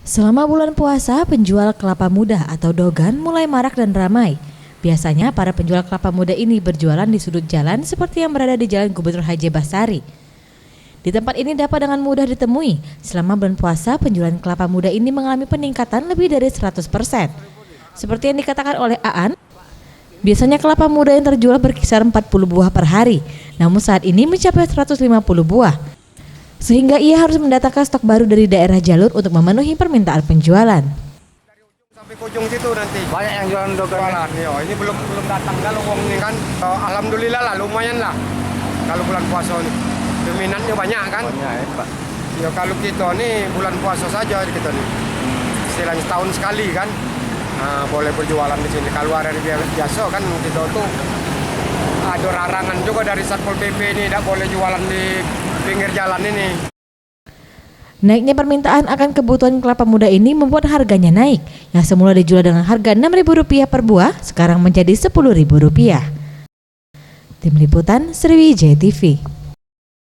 Selama bulan puasa, penjual kelapa muda atau dogan mulai marak dan ramai. Biasanya para penjual kelapa muda ini berjualan di sudut jalan seperti yang berada di Jalan Gubernur Haji Basari. Di tempat ini dapat dengan mudah ditemui. Selama bulan puasa, penjualan kelapa muda ini mengalami peningkatan lebih dari 100%. Seperti yang dikatakan oleh Aan, biasanya kelapa muda yang terjual berkisar 40 buah per hari, namun saat ini mencapai 150 buah. Sehingga ia harus mendatangkan stok baru dari daerah jalur untuk memenuhi permintaan penjualan. Sampai ke ujung situ nanti. Banyak yang jualan dogan. Ini belum datang kalau uang ini kan. Alhamdulillah lah, lumayan lah. Kalau bulan puasa ini peminatnya banyak kan. Banyak ya, Pak. Ya kalau kita nih bulan puasa saja kita nih. Istilahnya setahun sekali kan. Nah, boleh berjualan di sini. Kalau hari biasa kan kita tuh ada larangan juga dari Satpol PP ini, tidak boleh jualan di pinggir jalan ini. Naiknya permintaan akan kebutuhan kelapa muda ini membuat harganya naik. Yang semula dijual dengan harga Rp6.000 per buah, sekarang menjadi Rp10.000. Tim Liputan Sriwijaya TV.